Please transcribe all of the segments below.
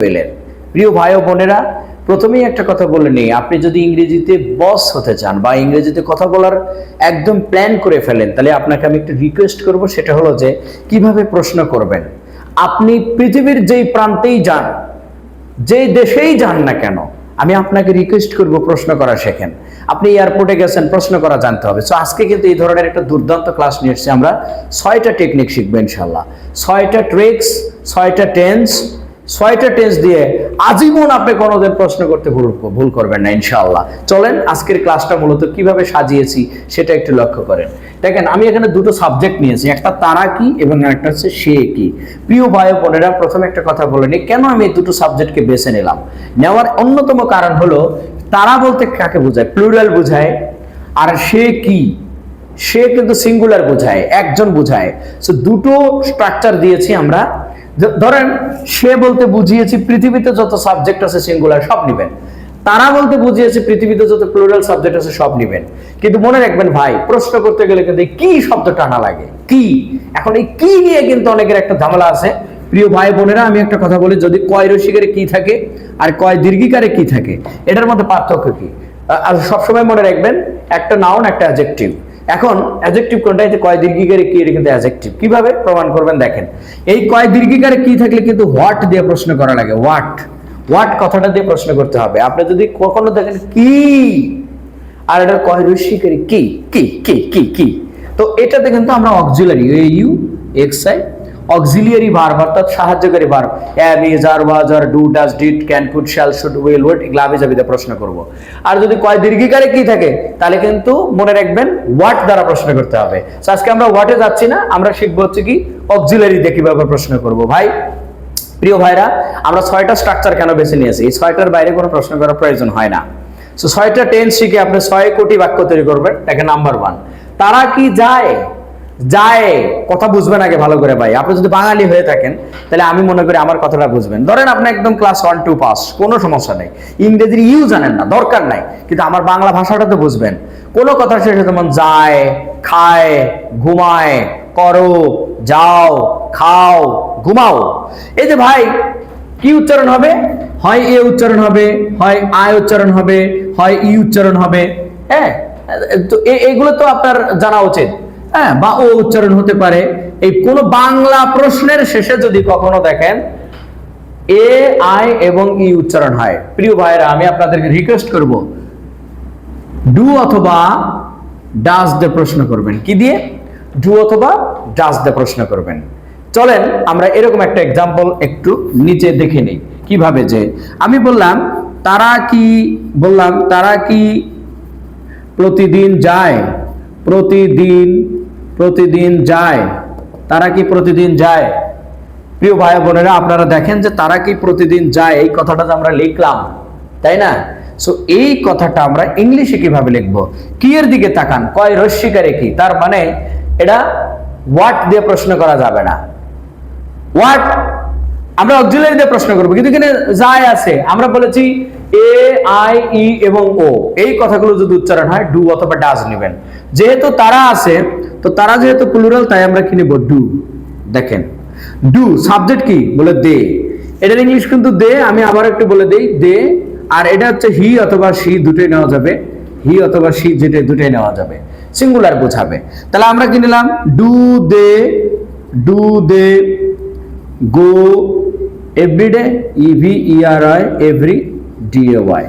পেলেন। প্রিয় ভাই ও বোনেরা, প্রথমেই একটা কথা বলে নেই, আপনি যদি ইংরেজিতে বস হতে চান বা ইংরেজিতে কথা বলার একদম প্ল্যান করে ফেলেন, তাহলে আপনাকে আমি একটু রিকোয়েস্ট করব, সেটা হলো যে কিভাবে প্রশ্ন করবেন। আপনি পৃথিবীর যেই প্রান্তেই যান, যেই দেশেই যান না কেন, আমি আপনাকে রিকোয়েস্ট করব প্রশ্ন করা শেখেন। আপনি এয়ারপোর্টে গেছেন, প্রশ্ন করা জানতে হবে। সো আজকে কিন্তু এই ধরনের একটা দুর্দান্ত ক্লাস নিয়ে এসেছি। আমরা 6টা টেকনিক শিখবো ইনশাল্লাহ, 6টা ট্রিক্স, 6টা টেন্স, 6টা টেন্স দিয়ে আজীবন আপনি কোনোদিন প্রশ্ন করতে ভুল করবেন না ইনশাআল্লাহ। চলেন আজকের ক্লাসটা মূলত কিভাবে সাজিয়েছি সেটা একটু লক্ষ্য করেন। দেখেন, আমি এখানে দুটো সাবজেক্ট নিয়েছি, একটা তারা কি এবং একটা হচ্ছে সে কি। প্রিয় ভাই বোনেরা, প্রথমে একটা কথা বলে নিই, কেন আমি এই দুটো সাবজেক্টকে বেছে নিলাম। নেওয়ার অন্যতম কারণ হলো, তারা বলতে কাকে বোঝায়? প্লুরাল বোঝায়। আর সে কি, সে কিন্তু সিঙ্গুলার বোঝায়, একজন বোঝায়। সো দুটো স্ট্রাকচার দিয়েছি আমরা। ধরেন, সে বলতে বুঝিয়েছি পৃথিবীতে যত সাবজেক্ট আছে সিঙ্গুলার সব নিবেন। তারা বলতে বুঝিয়েছি পৃথিবীতে যত প্লুরাল সাবজেক্ট আছে সব নিবেন। কিন্তু মনে রাখবেন ভাই, প্রশ্ন করতে গেলে কিন্তু কি শব্দ টানা লাগে, কি। এখন এই কি নিয়ে কিন্তু অনেকের একটা ঝামেলা আছে। প্রিয় ভাই বোনেরা, আমি একটা কথা বলি, যদি কয় রসিকারে কি থাকে আর কয় দীর্ঘিকারে কি থাকে, এটার মধ্যে পার্থক্য কি? আর সবসময় মনে রাখবেন, একটা নাউন, একটা অ্যাডজেক্টিভ। এখন অ্যাডজেক্টিভ কোনটা? এই যে কয় দীর্ঘিকারে কি, এটা কিন্তু অ্যাডজেক্টিভ। কিভাবে প্রমাণ করবেন দেখেন। এই কয় দীর্ঘিকারে কি থাকলে কিন্তু হোয়াট দিয়ে প্রশ্ন করা লাগে। হোয়াট কথাটা দিয়ে প্রশ্ন করতে হবে। আপনি যদি কখনো দেখেন কি আর এটা কয় রসিকারে কি কি কি কি কি, তো এটাতে কিন্তু আমরা auxiliary U X I auxiliary verb, অর্থাৎ সাহায্যকারী verb, am is are was are do does did can could shall should will would, এগুলো আবি যাবিতে প্রশ্ন করব। আর যদি কয় দীর্ঘিকারে কি থাকে, তাহলে কিন্তু মনে রাখবেন হোয়াট দ্বারা প্রশ্ন করতে হবে। আজকে আমরা হোয়াটে যাচ্ছি না, আমরা শিখবো হচ্ছে কি অক্সিলারি দিয়ে কিভাবে প্রশ্ন করব। ভাই, প্রিয় ভাইরা, আমরা 6টা স্ট্রাকচার কেন বেছে নিয়েছি? এই 6টার বাইরে কোনো প্রশ্ন করার প্রয়োজন হয় না। সো 6টা টেন্স শিখে আপনি 6 কোটি বাক্য তৈরি করবেন। দেখেন, নাম্বার 1, তারা কি যায়। যায় কথা বুঝবেন আগে ভালো করে ভাই। আপনি যদি বাঙালি হয়ে থাকেন, তাহলে আমি মনে করি আমার কথাটা বুঝবেন। ধরেন আপনি একদম ক্লাস 1 2 পাস, কোনো সমস্যা নেই, ইংরেজির ইউ জানেন না, দরকার নাই, কিন্তু আমার বাংলা ভাষাটা তো বুঝবেন। কোনো কথা শেষে যেমন যায়, খায়, ঘুমায়, করো, যাও, খাও, ঘুমাও, এই যে ভাই, কি উচ্চারণ হবে? হয় এ উচ্চারণ হবে, হয় আয় উচ্চারণ হবে, হয় ই উচ্চারণ হবে। হ্যাঁ, তো এগুলো তো আপনার জানা উচিত। হ্যাঁ, বা ও উচ্চারণ হতে পারে। এই কোন বাংলা প্রশ্নের শেষে যদি কখনো দেখেন এ, আই এবং ই উচ্চারণ হয়, প্রিয় ভাইরা, আমি আপনাদেরকে রিকোয়েস্ট করব, ডু অথবা ডাজ দিয়ে প্রশ্ন করবেন। কি দিয়ে? ডু অথবা ডাজ দিয়ে প্রশ্ন করবেন। চলেন আমরা এরকম একটা এক্সাম্পল একটু নিচে দেখে নিই। কিভাবে যে আমি বললাম তারা কি, বললাম তারা কি প্রতিদিন যায়। প্রতিদিন যায়। তারা কি প্রতিদিন যায়? প্রিয় ভাই বোনেরা, আপনারা দেখেন যে তারা কি প্রতিদিন যায়, এই কথাটা আমরা লিখলাম, তাই না? সো এই কথাটা আমরা ইংলিশে কিভাবে লিখবো? কি এর দিকে তাকান, কয় রস্যিকারে কি, তার মানে এটা হোয়াট দিয়ে প্রশ্ন করা যাবে না। হোয়াট আমরা অক্সিলারি দিয়ে প্রশ্ন করবো, কিন্তু এখানে যায় আছে, আমরা বলেছি এ, আই, ই এবং ও, এই কথাগুলো যদি উচ্চারণ হয় ডু অথবা ডাজ নেবেন। যেহেতু তারা আছে, তো তারা যেহেতু প্লুরাল, তাই আমরা কি নেব? ডু। দেখেন, ডু সাবজেক্ট কি বলে? দে। এটার ইংলিশ কিন্তু দে। আমি আবার একটু বলে দেই, দে। আর এটা হচ্ছে হি অথবা সি, দুটোই নেওয়া যাবে। হি অথবা সি, যেটা দুটোই নেওয়া যাবে, সিঙ্গুলার বোঝাবে। তাহলে আমরা কি নিলাম? Do they go everyday, EVERY, every, DAY।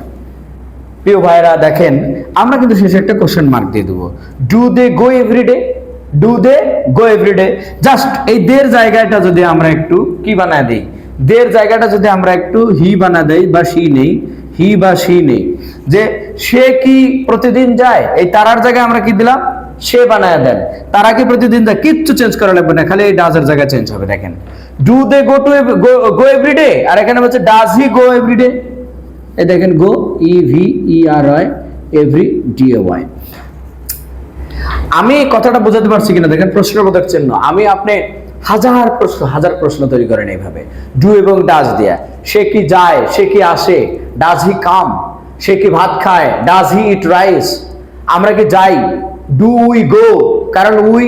প্রিয় ভাইরা দেখেন, আমরা কিন্তু শেষে একটা কোশ্চেন মার্ক দিয়ে দেবো। Do they go everyday, do they go everyday. Just এই দের জায়গাটা যদি আমরা একটু কি বানায় দিই, দের জায়গাটা যদি আমরা একটু হি বানা দেই বা সি নেই, হি বা সি নেই, যে সে কি প্রতিদিন যায়, এই তারার জায়গায় আমরা কি দিলাম? সে বানায় দেন। তারা কি প্রতিদিন যায়, কিচ্ছু চেঞ্জ করা লাগবে না, খালি এই ডাজের জায়গায় চেঞ্জ হবে। দেখেন, ডু দে গো এভরিডে, আর এখানে হচ্ছে ডাজ হি গো এভরিডে। এই দেখেন, গো, EVERY, এভরি, DAY। আমি কথাটা বোঝাতে পারছি কিনা দেখেন, প্রশ্নবোধক চিহ্ন। আমি আপনি হাজার প্রশ্ন তৈরি করেন এইভাবে, ডু এবং ডাজ দিয়া। সে কি যায়, সে কি আসে, ডাজ হি কাম। সে কি ভাত খায়, ডাজ হি ইট রাইস। আমরা কি যাই, ডু উই গো, কারণ উই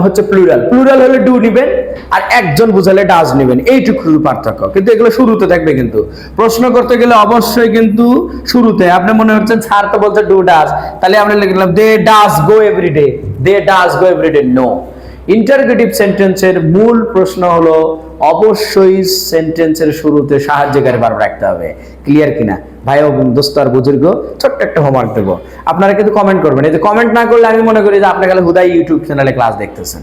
হচ্ছে প্লুরাল, প্লুরাল হলে ডু নেবেন আর একজন বুঝালে ডাজ নেবেন, এইটুকু পার্থক্য। কিন্তু এগুলো শুরুতে থাকবে, কিন্তু প্রশ্ন করতে গেলে অবশ্যই কিন্তু শুরুতে। আপনি মনে হচ্ছেন স্যার তো বলছে ডু ডাজ, তাহলে আমরা লিখলাম they does go everyday, they does go everyday. No, interrogative সেন্টেন্সের মূল প্রশ্ন হলো অবশ্যই সেন্টেন্সের শুরুতে সাহায্যকারী ভার্ব রাখতে হবে। ক্লিয়ার কিনা ভাই ও দোস্ত আর বুজুর্গ? ছোট্ট একটা হোমওয়ার্ক দেবো, আপনারা কিন্তু কমেন্ট করবেন। এই যে কমেন্ট না করলে আমি মনে করি যে আপনি খালি হুদাই ইউটিউব চ্যানেলে ক্লাস দেখতেছেন।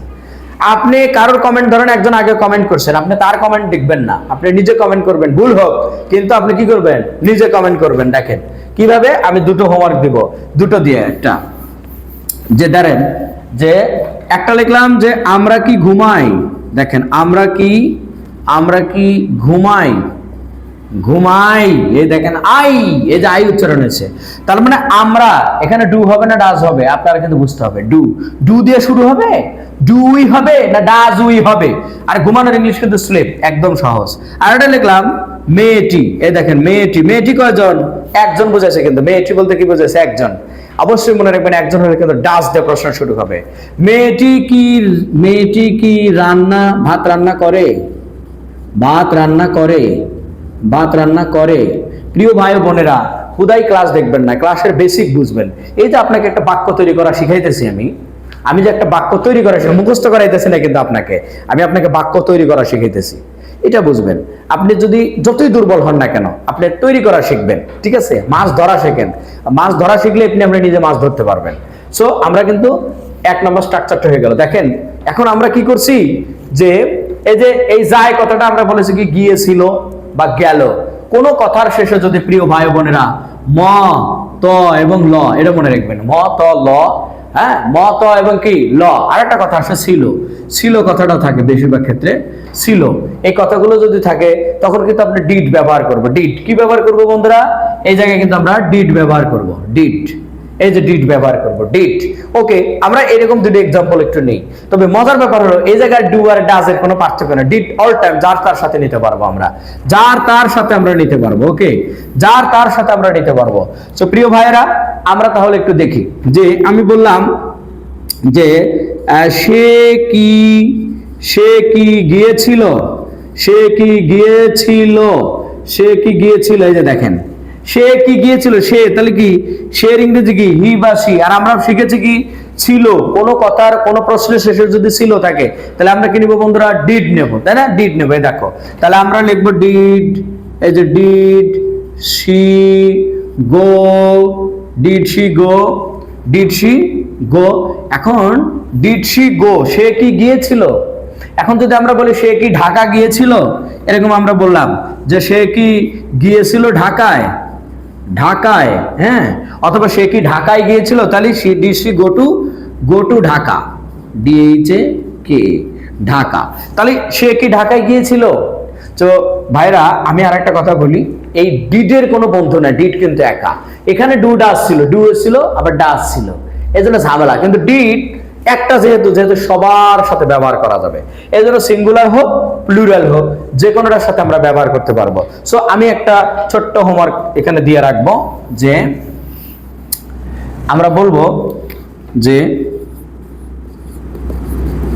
আপনি কারোর কমেন্ট ধরেন একজন আগে কমেন্ট করছেন, আপনি তার কমেন্ট দেখবেন না, আপনি নিজে কমেন্ট করবেন, ভুল হোক কিন্তু আপনি কি করবেন, নিজে কমেন্ট করবেন। দেখেন কিভাবে, আমি দুটো হোমওয়ার্ক দিব, দুটো দিয়ে একটা, যে ধরেন যে একটা লিখলাম যে আমরা কি ঘুমাই, দেখেন আমরা কি ঘুমাই, ঘুমাই, এই দেখেন আই, এই যে আই উচ্চারণ হয়েছে, তার মানে আমরা, এখানে ডু হবে না ডাজ হবে, আপনারা কিন্তু বুঝতে হবে। ডু, ডু দিয়ে শুরু হবে, ডুই হবে না ডাজ উই হবে। আর ঘুমানোর ইংলিশ কিন্তু স্লিপ, একদম সহজ। আর এটা লিখলাম মেয়েটি, এই দেখেন মেয়েটি, মেয়েটি কয়জন, একজন বোঝাচ্ছে, কিন্তু মেয়েটি বলতে কি বোঝাচ্ছে, একজন। অবশ্যই মনে রাখবেন একজন হলে কিন্তু ডাজ দিয়ে প্রশ্ন শুরু হবে। মেয়েটি কি ভাত রান্না করে, ভাত রান্না করে, ভাত রান্না করে। প্রিয় ভাই বোনেরা, হুদাই ক্লাস দেখবেন না, ক্লাসের বেসিক বুঝবেন। এই যে আপনাকে একটা বাক্য তৈরি করা শিখাইতেছি আমি যে একটা বাক্য তৈরি করা মুখস্থ করাইতেছি না, কিন্তু আপনাকে বাক্য তৈরি করা শিখাইতেছি, এটা বুঝবেন। আপনি যদি যতই দুর্বল হন না কেন, আপনি তৈরি করা শিখবেন, ঠিক আছে? মাছ ধরা শেখেন, মাছ ধরা শিখলে আপনি নিজে মাছ ধরতে পারবেন। সো আমরা কিন্তু 1 নম্বর স্ট্রাকচারটা হয়ে গেল। দেখেন এখন আমরা কি করছি, যে এই যায় কথাটা আমরা বলেছি কি গিয়েছিল বা গেল। কোন কথার শেষে যদি প্রিয় ভাই বোনেরা ম, ত এবং ল, এটা মনে রাখবেন, ম, ত, ল, হ্যাঁ, ম, ত এবং কি ল। আর একটা কথা আসে ছিল, ছিল কথাটা থাকে বেশিরভাগ ক্ষেত্রে, ছিল। এই কথাগুলো যদি থাকে তখন কিন্তু আপনি ডিড ব্যবহার করবো। ডিড কি ব্যবহার করবো বন্ধুরা, এই জায়গায় কিন্তু আমরা ডিড ব্যবহার করব, ডিড, এই যে ডিড ব্যবহার করব, ডিড। ওকে, আমরা এরকম দুটো এক্সাম্পল একটু নেই। তবে মজার ব্যাপার হলো এই জায়গায় ডু আর ডাজ এর কোনো পার্থক্য নেই। ডিড অল টাইম যার তার সাথে নিতে পারবো আমরা, যার তার সাথে আমরা নিতে পারবো। ওকে, যার তার সাথে আমরা নিতে পারবো। সো প্রিয় ভাইয়েরা, আমরা তাহলে একটু দেখি যে আমি বললাম যে সে কি গিয়েছিল, সে কি গিয়েছিল, সে কি গিয়েছিল। এই যে দেখেন সে কি গিয়েছিল, সে, তাহলে কি সে ইংরেজি কি হি বা সি। আর আমরা শিখেছি কি ছিল। কোন কথার কোন প্রশ্নের শেষে যদি ছিল থাকে তাহলে আমরা কি নিব বন্ধুরা, ডিড নেব, তাই না? ডিড নেব। এই দেখো তাহলে আমরা লিখবো ডিড, এই যে did she go, did she go, did she গো। এখন ডিড শি গো, সে কি গিয়েছিল। এখন যদি আমরা বলি সে কি ঢাকা গিয়েছিল, এরকম আমরা বললাম যে সে কি গিয়েছিল ঢাকায়, ঢাকায়, হ্যাঁ, অথবা সে কি ঢাকায় গিয়েছিল, তাহলে did she go to Dhaka, D H A K, Dhaka. তাহলে সে কি ঢাকায় গিয়েছিল। তো ভাইরা আমি আর একটা কথা বলি, এই ডিডের কোনো বন্ধু না, ডিড কিন্তু একা। এখানে ডু ডাস ছিল, ডু ছিল আবার ডাস ছিল, এই জন্য ঝামেলা। কিন্তু ডিড একটা যেহেতু সবার সাথে ব্যবহার করা যাবে, এই জন্য সিঙ্গুলার হোক প্লুরাল হোক যে কোনোটার সাথে আমরা ব্যবহার করতে পারবো। সো আমি একটা ছোট্ট হোমওয়ার্ক এখানে দিয়ে রাখবো, যে আমরা বলবো যে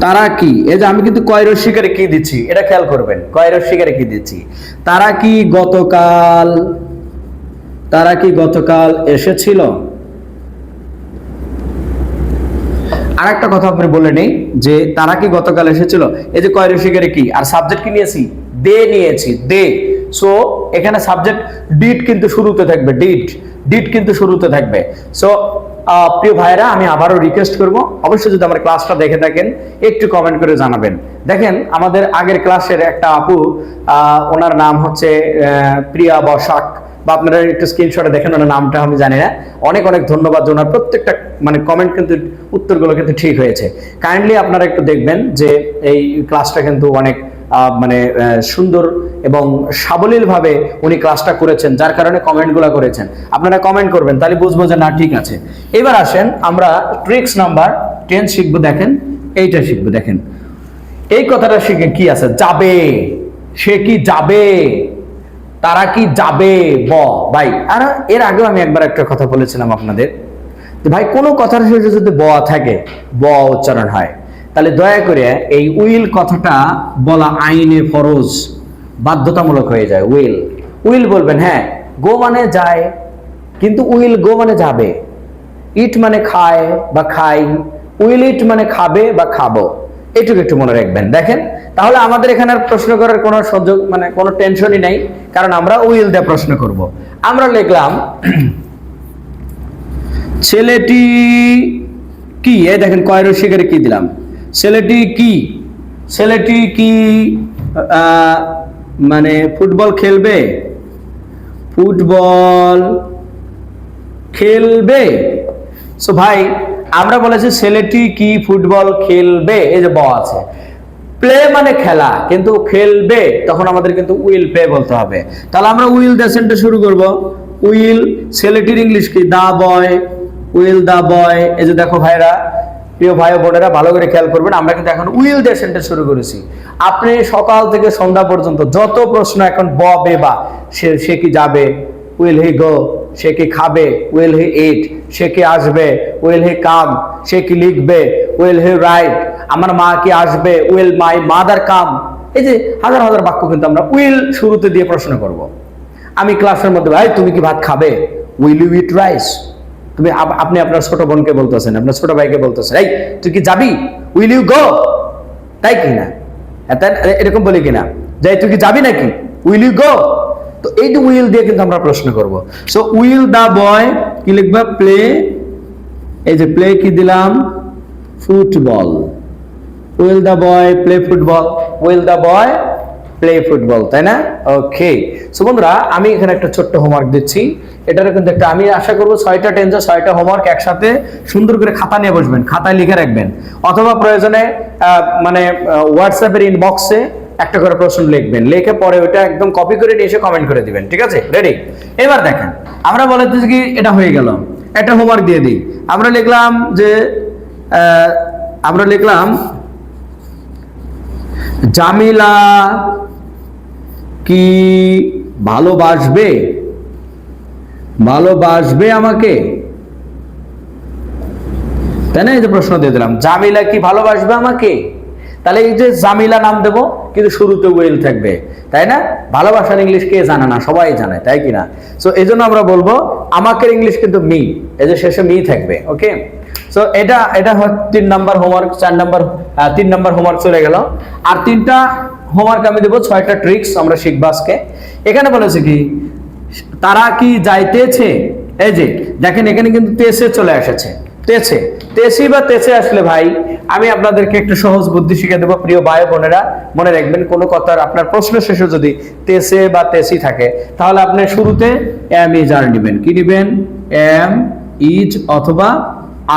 তারা কি, এই যে আমি কিন্তু কয় রস্বীকারে কি দিচ্ছি এটা খেয়াল করবেন, কয় রস্বীকারে কি দিচ্ছি। তারা কি গতকাল এসেছিল। আর একটা কথা আপনি বলে নেই যে তারা কি গতকাল এসেছিল, এই যে কয় রস্বীকারে কি, আর সাবজেক্ট কি নিয়েছি, দে নিয়েছি, দে। সো এখানে সাবজেক্ট ডিড কিন্তু শুরুতে থাকবে, ডিড কিন্তু শুরুতে থাকবে। সো প্রিয় ভাইরা আমি আবারও রিকোয়েস্ট করব, অবশ্যই যদি আমার ক্লাসটা দেখে থাকেন একটু কমেন্ট করে জানাবেন। দেখেন আমাদের আগের ক্লাসের একটা আপু, ওনার নাম হচ্ছে প্রিয়া বসাক, বা আপনারা একটু স্ক্রিনশটে দেখেন, ওনার নামটা আমি জানি না। অনেক অনেক ধন্যবাদ, ওনার প্রত্যেকটা কমেন্ট কিন্তু উত্তরগুলো কিন্তু ঠিক হয়েছে। কাইন্ডলি আপনারা একটু দেখবেন যে এই ক্লাসটা কিন্তু অনেক সুন্দর এবং সাবলীলভাবে উনি ক্লাসটা করেছেন, যার কারণে কমেন্টগুলো করেছেন। আপনারা কমেন্ট করবেন, তাহলে বুঝবো যে না ঠিক আছে। এবার আসেন আমরা ট্রিক্স নাম্বার 10 শিখবো। দেখেন এইটা শিখবো। দেখেন এই কথাটা শিখে কি আছে, যাবে, সে কি যাবে, তারা কি যাবে, ভাই। আর এর আগেও আমি একবার একটা কথা বলেছিলাম আপনাদের, ভাই কোনো কথার শেষে যদি ব থাকে, ব উচ্চারণ হয়, তাহলে দয়া করে এই উইল কথাটা বলা আইনে ফরজ, বাধ্যতামূলক হয়ে যায়। উইল উইল বলবেন, হ্যাঁ গো মানে যায়, কিন্তু উইল গো মানে যাবে। ইট মানে খায় বা খাই, উইল ইট মানে খাবে বা খাবো, এটুকু একটু মনে রাখবেন। দেখেন তাহলে আমাদের এখানে আর প্রশ্ন করার কোনো সুযোগ মানে কোনো টেনশনই নাই, কারণ আমরা উইল দিয়ে প্রশ্ন করব। আমরা লিখলাম ছেলেটি কি, এই দেখেন কয় রসিকারে কি দিলাম, ছেলেটি কি, ছেলেটি কি মানে ফুটবল খেলবে, ফুটবল খেলবে। সো ভাই আমরা বলেছি ছেলেটি কি ফুটবল খেলবে, এই যে ব আছে, প্লে মানে খেলা, কিন্তু খেলবে তখন আমাদের কিন্তু উইল প্লে বলতে হবে। তাহলে আমরা উইল দিয়ে সেন্টেন্স শুরু করব। উইল, ছেলেটির ইংলিশ কি, দা বয়, উইল দা বয়। এই যে দেখো ভাইরা, প্রিয় ভাই বোনেরা ভালো করে খেয়াল করবেন, আমরা কিন্তু এখন উইল দিয়ে সেন্টেন্স শুরু করেছি। আপনি সকাল থেকে সন্ধ্যা পর্যন্ত যত প্রশ্ন এখন ব বে বা, সে কি যাবে, উইল হি গো, সে কি খাবে, উইল হি ইট, সে কি আসবে, উইল হি কাম, সে কি লিখবে, উইল হি রাইট, আমার মা কি আসবে, উইল মাই মাদার কাম। এই যে হাজার হাজার বাক্য কিন্তু আমরা উইল শুরুতে দিয়ে প্রশ্ন করব। আমি ক্লাসের মধ্যে, ভাই তুমি কি ভাত খাবে, উইল ইউ ইট রাইস। তুমি আপনি আপনার ছোট বোনকে বলতেছেন, আপনার ছোট ভাইকে বলতেছেন, এই তুই কি যাবি, উইল ইউ গো, তাই কিনা, এরকম বলি কিনা, যাই তুই কি যাবি নাকি, উইল ইউ গো। তো এই যে উইল দিয়ে কিন্তু আমরা প্রশ্ন করব। সো উইল দা বয় কি লিখবা, প্লে, এই যে প্লে কি দিলাম, football, will the boy play football, will the boy play football, তাই না? ওকে। সো বন্ধুরা আমি এখানে একটা ছোট্ট হোমওয়ার্ক দিচ্ছি, এটারও কিন্তু একটা, আমি আশা করবো 6টা টেন্সে 6টা হোমওয়ার্ক একসাথে সুন্দর করে খাতা নিয়ে বসবেন, খাতায় লিখে রাখবেন, অথবা প্রয়োজনে মানে হোয়াটসঅ্যাপের ইনবক্সে একটা করে প্রশ্ন লিখবেন, লিখে পরে ওটা একদম কপি করে নিয়ে এসে কমেন্ট করে দিবেন, ঠিক আছে? রেডি? এবার দেখেন আমরা বলতেছি কি, এটা হয়ে গেল, একটা হোমওয়ার্ক দিয়ে দিই। আমরা লিখলাম যে আমরা লিখলাম জামিলা কি ভালোবাসবে, ভালোবাসবে আমাকে, তাই না? এই যে প্রশ্ন দিয়ে দিলাম, জামিলা কি ভালোবাসবে আমাকে। তাহলে এই যে জামিলা নাম দেব, কিন্তু শুরুতে উইল থাকবে, তাই না? ভালোবাসার ইংলিশ কে জানে না, সবাই জানে, তাই কিনা? সো এই জন্য আমরা বলবো আমাকে ইংলিশ কিন্তু মি, এই যে শেষে মি থাকবে। ওকে, সো এটা হচ্ছে 3 নাম্বার হোমওয়ার্ক, 3 নাম্বার হোমওয়ার্ক চলে গেল। আর 3টা হোমওয়ার্ক আমি দেবো, 6টা ট্রিক্স আমরা শিখবো আজকে। এখানে বলেছে কি, তারা কি যাইতেছে, এই যে দেখেন এখানে কিন্তু তেছে চলে এসেছে, তেছে, তেছি বা তেছে আসলে ভাই আমি আপনাদেরকে একটু সহজ বুদ্ধি শিখে দেবো। প্রিয় ভাই বোনেরা মনে রাখবেন, কোনো কথার আপনার প্রশ্ন শেষে যদি তেছে বা তেছি থাকে, তাহলে আপনি শুরুতে এম ইজ আর নেবেন। কি নেবেন? এম ইজ অথবা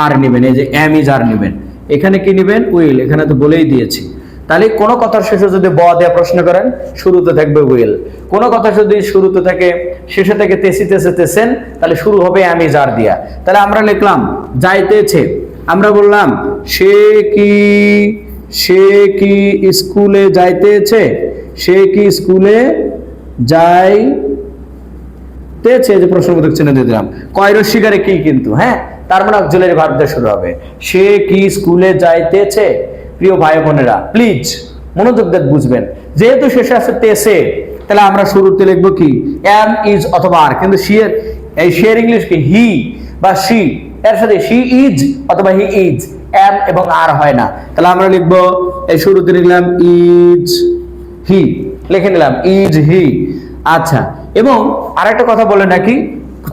আর নেবেন। এই যে এম ইজ আর নেবেন। এখানে কি নেবেন? উইল, এখানে তো বলেই দিয়েছি। তাহলে কোনো কথার শেষে যদি ব দিয়ে প্রশ্ন করেন, শুরুতে থাকবে উইল। কোনো কথা যদি শুরুতে থাকে, শেষে থেকে তেসি তেসে তেসেন, তাহলে শুরু হবে এম ইজ আর দিয়া। তাহলে আমরা লিখলাম যাইতেছে, আমরা বললাম সে কি স্কুলে যাইতেছে, সে কি স্কুলে যাইতেছে, যে প্রশ্নবোধক চিহ্ন দিয়ে দিলাম। কয় রসিকারে কি, কিন্তু হ্যাঁ, তার মানে অক্সিলারি ভার্ব দিয়ে শুরু হবে। সে কি স্কুলে যাইতেছে। প্রিয় ভাই বোনেরা প্লিজ মনোযোগ দিয়ে বুঝবেন, যেহেতু শেষে আছে তেসে, তাহলে আমরা শুরুতে লিখবো কি, এম ইজ অথবা আর। কিন্তু এই শেয়ার ইংলিশ কি, হি বা শি, এর সাথে শি ইজ অথবা হি ইজ, এম এবং আর হয় না। তাহলে আমরা লিখবো, এই শুরুতে লিখলাম ইজ হি, লিখে নিলাম ইজ হি। আচ্ছা, এবং আরেকটা কথা বলে নাকি,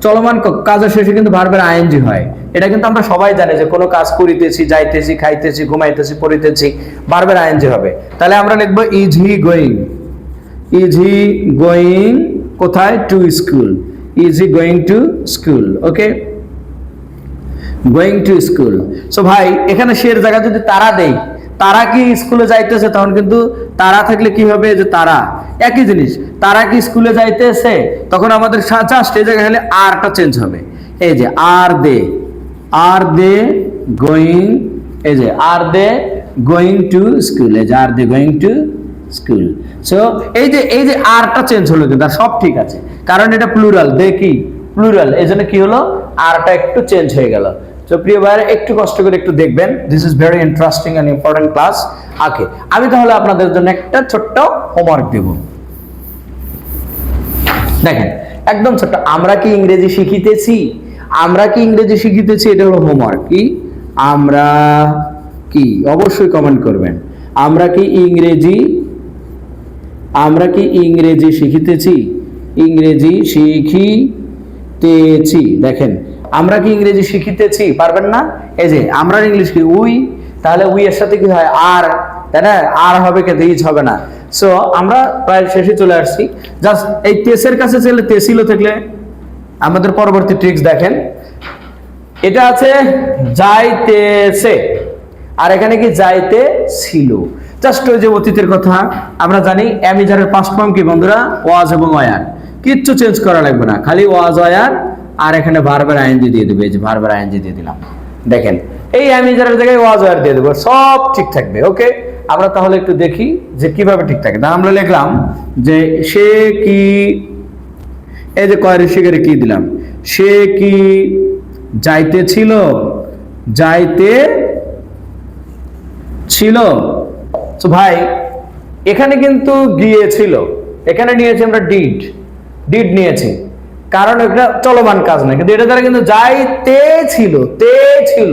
চলমান কাজের শেষে কিন্তু ভার্বের আইএনজি হয়। এটা কিন্তু আমরা সবাই জানি যে কোনো কাজ করিতেছি, যাইতেছি, খাইতেছি, ঘুমাইতেছি, পড়িতেছি, ভার্বের আইএনজি হবে। তাহলে আমরা লিখবো is he going, is he going কোথায়, to school, is he going to school. Okay, going to school. So ভাই এখানে শের জায়গা যদি তারা দেই, তারা কি স্কুলে যাইতেছে, তখন কিন্তু তারা থাকলে কি হবে, যে তারা একই জিনিস, তারা কি স্কুলে যাইতেছে, তখন আমাদের জাস্ট এই জায়গায় হলে আরটা চেঞ্জ হবে। এই যে আর দে গোয়িং, এই যে are they going to school, এই যে are they going to school. So এই যে আরটা চেঞ্জ হলো, কিন্তু আর সব ঠিক আছে, কারণ এটা প্লুরাল, দে কি প্লুরাল, এই জন্য কি হলো, আরটা একটু চেঞ্জ হয়ে গেল। তো প্রিয় ভাইরা একটু কষ্ট করে একটু দেখবেন, this is very interesting and important class. Okay, আমি তাহলে আপনাদের জন্য একটা ছোট্ট হোমওয়ার্ক দেব। দেখেন একদম ছোট্ট, আমরা কি ইংরেজি শিখিতেছি? আমরা কি ইংরেজি শিখিতেছি? এটা হলো হোমওয়ার্ক। কি আমরা কি, অবশ্যই কমেন্ট করবেন। আমরা কি ইংরেজি শিখিতেছি? ইংরেজি শিখিতেছি। দেখেন আমরা কি ইংরেজি শিখিতেছি? পারবেন না? এই যে আমরা ইংলিশ কি উই, তাহলে উই এর সাথে কি হয়? আর, তাই না? আর হবে কে, ইজ হবে না। সো আমরা প্রায় শেষে চলে আসছি। জাস্ট এই তেসের কাছে চলে তেছিল থাকলে আমাদের পরবর্তী ট্রিক্স দেখেন। এটা আছে যাইতেছে, আর এখানে কি যাইতে ছিল। জাস্ট ওই যে অতীতের কথা আমরা জানি, অ্যামিজারের পাস্ট ফর্ম কি বন্ধুরা? ওয়াজ এবং ওয়ার। কিচ্ছু চেঞ্জ করা লাগবে না, খালি ওয়াজ ওয়ার আর এখানে ভার্বের আইএনজি দিয়ে দেবে। এই যে ভার্বের আইএনজি দিয়ে দিলাম, দেখেন এই অ্যামিজারের জায়গায় ওয়াজ ওয়ার দিয়ে দেবো, সব ঠিক থাকবে। ওকে, আমরা তাহলে একটু দেখি যে কিভাবে ঠিক থাকে। তাহলে আমরা লিখলাম যে সে কি, এই যে কয়ের শিকারে কি দিলাম, সে কি যাইতেছিল, যাইতে ছিল। তো ভাই এখানে কিন্তু গিয়েছিল, এখানে নিয়েছি আমরা ডিড নিয়েছি, কারণ এটা চলমান কাজ না, কিন্তু এটা দ্বারা কিন্তু যাইতে ছিল, তে ছিল,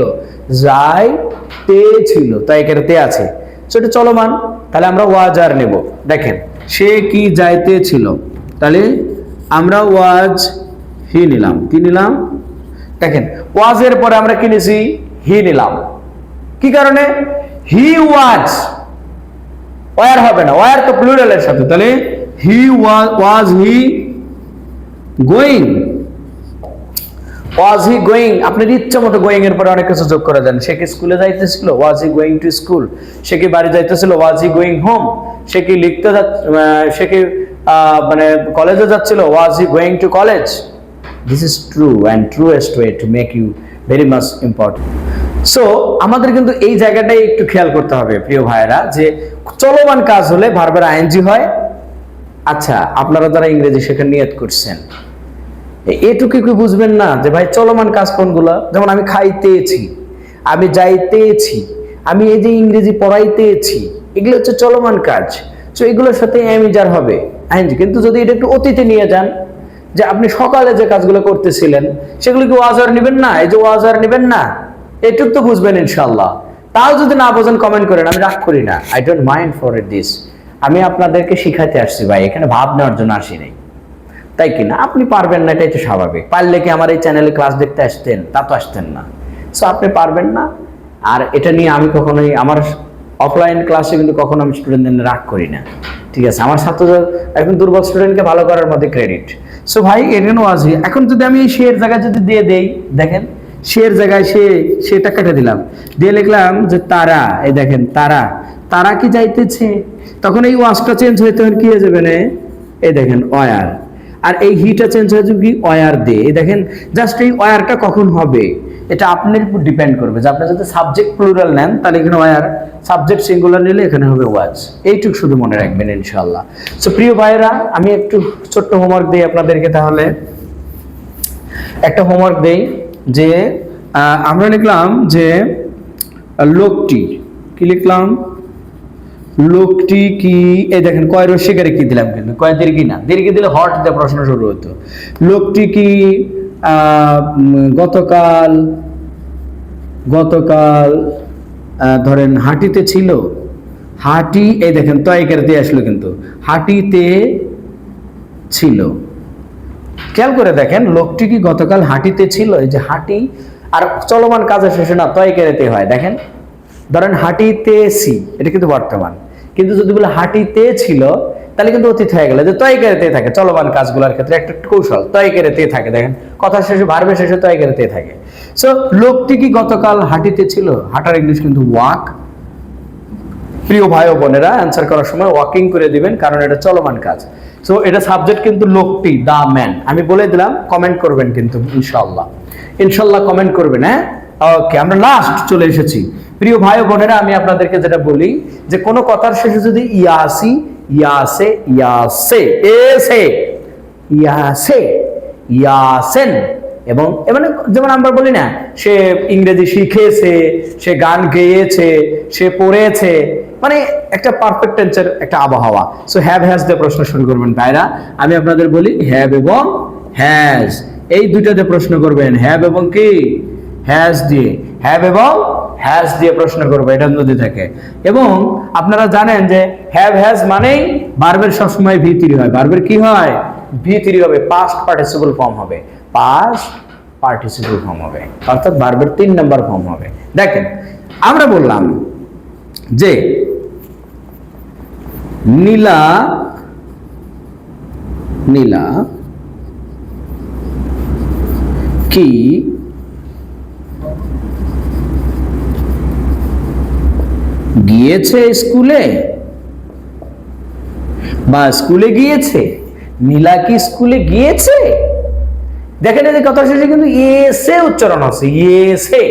যাইতে ছিল, তাই এখানে তে আছে, সেটা চলমান। তাহলে আমরা ওয়াজ আর নেব। দেখেন সে কি যাইতে ছিল, তাহলে আমরা ওয়াজ হি নিলাম। কি নিলাম? দেখেন ওয়াজের পরে আমরা কি নিছি? হি নিলাম। কি কারণে? হি ওয়াজ, ওয়ার হবে না, ওয়ার তো প্লুরালের সাথে। তাহলে হি ওয়াজ he going, was he going. আপনার ইচ্ছা মতো গোয়িং এর পরে অনেক কিছু যোগ করে দেন। সে কি স্কুলে যাইতেছিল? ওয়াজ হি গোয়িং টু স্কুল। সে কি বাড়ি যাইতেছিল? ওয়াজ হি গোয়িং হোম। সে কি লিখতে সে কি মানে কলেজে যাচ্ছিল? Was he going to college. This is true and truest way to make you very much important. So আমাদের কিন্তু এই জায়গাটাই একটু খেয়াল করতে হবে প্রিয় ভাইয়েরা, যে চলমান কাজ হলে ভার্বের আইএনজি হয়। আচ্ছা, আপনারা যারা ইংরেজি শেখার নিয়ত করছেন, এটুকু কি বুঝবেন না যে ভাই চলমান কাজ কোনগুলো? যেমন আমি খাইতেছি, আমি যাইতেছি, আমি এই যে ইংরেজি পড়াইতেছি, এগুলো হচ্ছে চলমান কাজ। তো এগুলোর সাথে অ্যামিজার হবে আইএনজি। কিন্তু যদি এটা একটু অতীতে নিয়ে যান, যে আপনি সকালে যে কাজগুলো করতেছিলেন সেগুলো কি ওয়াজার নেবেন না? এই যে ওয়াজার নেবেন না, এটুক তো বুঝবেন ইনশাআল্লাহ। তাও যদি না বোঝেন কমেন্ট করেন, আমি রাগ করি না, I don't mind for this. আমি আপনাদেরকে শিখাতে আসছি ভাই, এখানে ভাব নেওয়ার জন্য আসি নাই, তাই কিনা? আপনি পারবেন না, এটাই তো স্বাভাবিক। পারলে কি আমার এই চ্যানেলে ক্লাস দেখতে আসতেন? তা তো আসতেন না। সো আপনি পারবেন না, আর এটা নিয়ে আমি কখনোই আমার অফলাইন ক্লাসে কিন্তু কখনো আমি স্টুডেন্টদের রাগ করি না, ঠিক আছে? আমার ছাত্রদের একদম দুর্বল স্টুডেন্টকে ভালো করার মধ্যে ক্রেডিট। সো ভাই এখানে ওয়াজি, এখন যদি আমি এই শের জায়গায় যদি দিয়ে দেই, দেখেন শের জায়গায় সেটা কেটে দিলাম, দিয়ে লিখলাম যে তারা। এই দেখেন তারা, তারা কি যাইতেছে, তখন এই ওয়াজটা চেঞ্জ হইতে কি হয়ে যাবে না? এই দেখেন ওয়ার, আর এই হিটা চেঞ্জ হয়ে যাবে কি? ওয়ার দিয়ে। এই দেখেন জাস্ট এই ওয়ারটা কখন হবে এটা আপনার উপর ডিপেন্ড করবে। যে আপনি যদি সাবজেক্ট প্লুরাল নেন তাহলে এখানে ওয়ার, সাবজেক্ট সিঙ্গুলার নিলে এখানে হবে ওয়াজ। এইটুকু শুধু মনে রাখবেন ইনশাআল্লাহ। সো প্রিয় ভাইরা, আমি একটু ছোট্ট হোমওয়ার্ক দিই আপনাদেরকে। তাহলে একটা হোমওয়ার্ক দেই, যে আমরা লিখলাম যে লোকটি, কি লিখলাম? লোকটি কি, এই দেখেন কয় রসিকারে কি দিলাম, কিন্তু কয় দীর্ঘি না, দীর্ঘি দিলে হট দিয়ে প্রশ্ন শুরু হতো। লোকটি কি গতকাল ধরেন হাঁটিতে ছিল, হাঁটি, এই দেখেন তয়কের দিয়ে আসলো, কিন্তু হাঁটিতে ছিল। খেয়াল করে দেখেন, লোকটি কি গতকাল হাঁটিতে ছিল। এই যে হাঁটি, আর চলমান কাজের শেষে না তয়কেরেতে হয়। দেখেন ধরেন হাঁটিতেছি, এটা কিন্তু বর্তমান, কিন্তু যদি বলে হাঁটিতে ছিল তাহলে কিন্তু অতীত হয়ে গেল। যে তয়কেরেতে থাকে চলমান কাজগুলোর ক্ষেত্রে একটা কৌশল, তয়কেরেতে থাকে। দেখেন কথা শেষে ভার্বের শেষে তয়কেরেতে থাকে। সো লোকটি কি গতকাল হাঁটিতে ছিল, হাঁটার ইংলিশ কিন্তু ওয়াক। প্রিয় ভাই ও বোনেরা, অ্যান্সার করার সময় ওয়াকিং করে দিবেন, কারণ এটা চলমান কাজ। সো এটা সাবজেক্ট কিন্তু লোকটি, দা ম্যান। আমি বলে দিলাম, কমেন্ট করবেন কিন্তু ইনশাআল্লাহ, ইনশাআল্লাহ কমেন্ট করবেন। হ্যাঁ, ওকে, আমরা লাস্ট চলে এসেছি। প্রিয় ভাই ও বোনেরা, আমি আপনাদেরকে যেটা বলি, যে কোনো কথার শেষে যদি ইয়াসি, ইয়াসে, ইয়াসে, এসে, ইয়াসে, ইয়াসেন, এবং মানে যেমন আমরা বলি না, সে ইংরেজি শিখেছে, সে গান গেয়েছে, সে পড়েছে, মানে একটা পারফেক্ট টেন্সের একটা আবহাওয়া। সো হ্যাভ হ্যাজ দিয়ে প্রশ্ন শুরু করবেন ভাইরা। আমি আপনাদের বলি হ্যাভ এবং হ্যাজ, এই দুইটাতে প্রশ্ন করবেন। হ্যাভ এবং কি হ্যাজ দিয়ে, হ্যাভ এবং হ্যাজ দিয়ে প্রশ্ন করবে এটার মধ্যে থেকে। এবং আপনারা জানেন যে হ্যাভ হ্যাজ মানেই ভার্বের সবসময় ভি থ্রি হয়। ভার্বের কি হয়? ভি থ্রি হবে, পাস্ট পার্টিসিপল ফর্ম হবে, পাস্ট পার্টিসিপল ফর্ম হবে, অর্থাৎ ভার্বের 3 নাম্বার ফর্ম হবে। দেখেন আমরা বললাম যে নীলা নীলা কি গিয়েছে স্কুলে, বা স্কুলে গিয়েছে। নীলা কি স্কুলে গিয়েছে? দেখেন এই যে কথা শেষে কিন্তু এসে উচ্চারণ আছে, এসে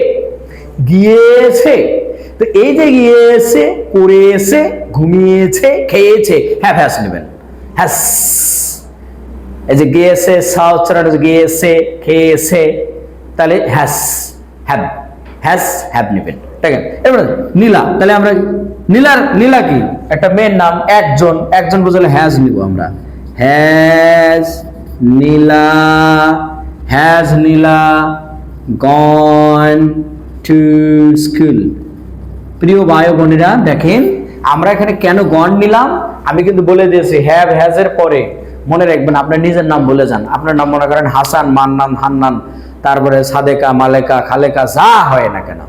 গিয়েছে। তো এই যে গিয়েছে, পড়েছে, ঘুমিয়েছে, খেয়েছে, হ্যাভ হ্যাজ নেবেন। হ্যাজ, এই যে গিয়েছে সা উচ্চারণ আছে, গিয়েছে, খেয়েছে, তাহলে হ্যাজ, হ্যাভ, হ্যাজ হ্যাভ নেবেন। ঠিক আছে, এবার নীলা, তাহলে আমরা নীলা কি একটা মেয়ের নাম, একজন, একজন বুঝলে হ্যাজ নিব আমরা। Has Nila gone to school. প্রিয় ভাই বোনেরা দেখেন আমরা এখানে কেন গন নিলাম আমি কিন্তু বলে দিয়েছি। হ্যাভ হ্যাজ এর পরে মনে রাখবেন আপনার নিজের নাম বলে যান। আপনার নাম মনে করেন হাসান, মান্নান, হান্নান, তারপরে সাদেকা, মালেকা, খালেকা, যা হয় না কেন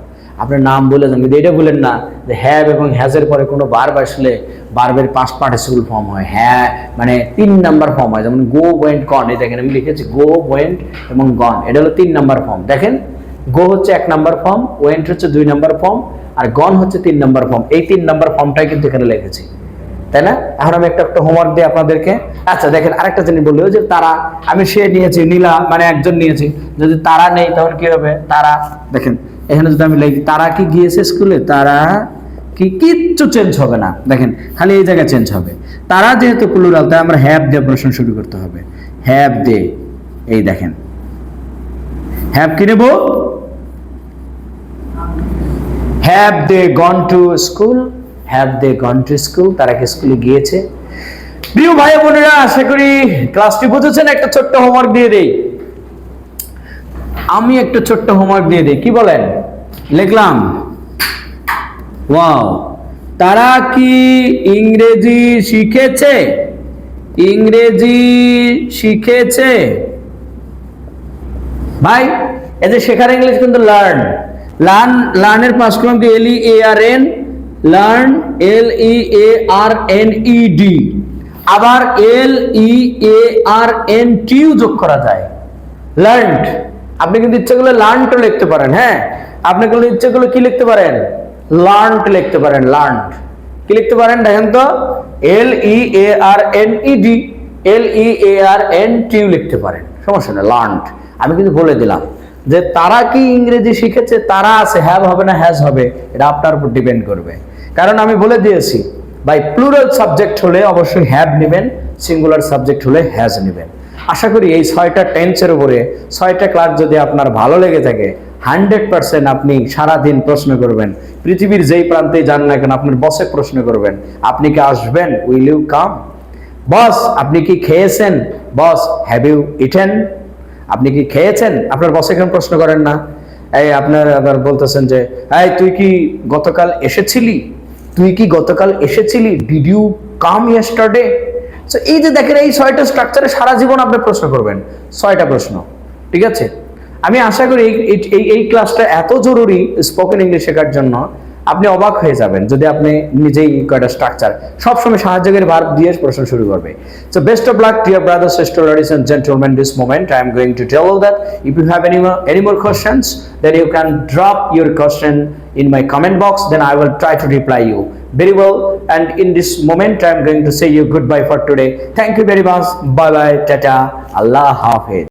আপনার নাম বলে যান, কিন্তু এটা বলেন না যে হ্যাভ এবং হ্যাজের পরে কোনো ভার্ব আসলে ভার্বের পাস্ট পার্টিসিপল ফর্ম হয়। হ্যাঁ মানে 3 নাম্বার ফর্ম হয়, যেমন গো, ওয়েন্ট, গন। এই দেখেন আমি লিখেছি গো, ওয়েন্ট এবং গন, এটা হলো 3 নাম্বার ফর্ম। দেখেন গো হচ্ছে 1 নাম্বার ফর্ম, ওয়েন্ট হচ্ছে 2 নাম্বার ফর্ম, আর গন হচ্ছে 3 নাম্বার ফর্ম। এই 3 নাম্বার ফর্মটাই কিন্তু এখানে লিখেছি, তাই না? এখন আমি একটা হোমওয়ার্ক দিই আপনাদেরকে। আচ্ছা দেখেন আরেকটা জিনিস বললো যে তারা, আমি সে নিয়েছি, নীলা মানে একজন নিয়েছি, যদি তারা নেই তাহলে কি হবে? তারা, দেখেন এখানে যদি আমি লিখি তারা কি গিয়েছে স্কুলে, তারা কি, কিচ্ছু চেঞ্জ হবে না, দেখেন খালি এই জায়গায় চেঞ্জ হবে। তারা যেহেতু প্লুরাল তাই আমরা হ্যাভ দিয়ে প্রশ্ন শুরু করতে হবে। হ্যাভ দে, এই দেখেন হ্যাভ কি নেব? Have they gone to school, have they gone to school, তারা কি স্কুলে গিয়েছে? প্রিয় ভাই বোনেরা আশা করি ক্লাসটি বুঝেছেন। একটা ছোট্ট হোমওয়ার্ক দিয়ে দেই, আমি একটা ছোট্ট হোমওয়ার্ক দিয়ে দিই, কি বলেন? লিখলাম ওয়াও, তারা কি ইংরেজি শিখেছে? ইংরেজি শিখেছে ভাই। এই যে শেখার ইংলিশ কিন্তু লার্ন, লার্নের পাস্ট ফর্ম কি? LEARN, লার্ন, LEARNED, আবার LEARNT যোগ করা যায়, লার্নড। আপনি কিন্তু ইচ্ছে করলে লার্নড লিখতে পারেন। হ্যাঁ আপনি কিন্তু ইচ্ছে করলে কি লিখতে পারেন? লার্নড লিখতে পারেন। লার্নড কি লিখতে পারেন দেখেন তো? LEARNED, LEARNT লিখতে পারেন, সমস্যা নেই, লার্নড। আমি কিন্তু বলে দিলাম যে তারা কি ইংরেজি শিখেছে, তারা আছে, হ্যাভ হবে না হ্যাজ হবে, এটা আপনার উপর ডিপেন্ড করবে। কারণ আমি বলে দিয়েছি ভাই প্লুরাল সাবজেক্ট হলে অবশ্যই হ্যাভ নেবেন, সিঙ্গুলার সাবজেক্ট হলে হ্যাজ নেবেন। আশা করি এই 6টা টেন্সের উপরে 6টা ক্লাস যদি আপনার ভালো লেগে থাকে 100% আপনি সারাদিন প্রশ্ন করবেন। পৃথিবীর যেই প্রান্তে যান না কেন আপনার বসে প্রশ্ন করবেন, আপনি কি আসবেন? Will you come? বস আপনি কি খেয়েছেন? বস হ্যাভ ইউ ইটেন? আপনি কি খেয়েছেন? আপনার বসে কেন প্রশ্ন করেন না? এই আপনার আবার বলতেছেন যে এই তুই কি গতকাল এসেছিলি? তুই কি গতকাল এসেছিলি? Did you come yesterday? So এই যে দেখেন এই 6টা স্ট্রাকচারে সারা জীবন আপনি প্রশ্ন করবেন, 6টা প্রশ্ন। ঠিক আছে, আমি আশা করি এই ক্লাসটা এত জরুরি স্পোকেন ইংলিশ শেখার জন্য, আপনি অবাক হয়ে যাবেন যদি আপনি নিজেই কয়টা স্ট্রাকচার সবসময় সাহায্যকারী ভার্ব দিয়ে প্রশ্ন শুরু করবে। So best of luck dear brothers, sisters, ladies and gentlemen. This moment I am going to tell you that if you have any more questions, then you can drop your question in my comment box, then I will try to reply you very well. And in this moment I am going to say you goodbye for today. Thank you very much. Bye bye, tata, Allah Hafiz.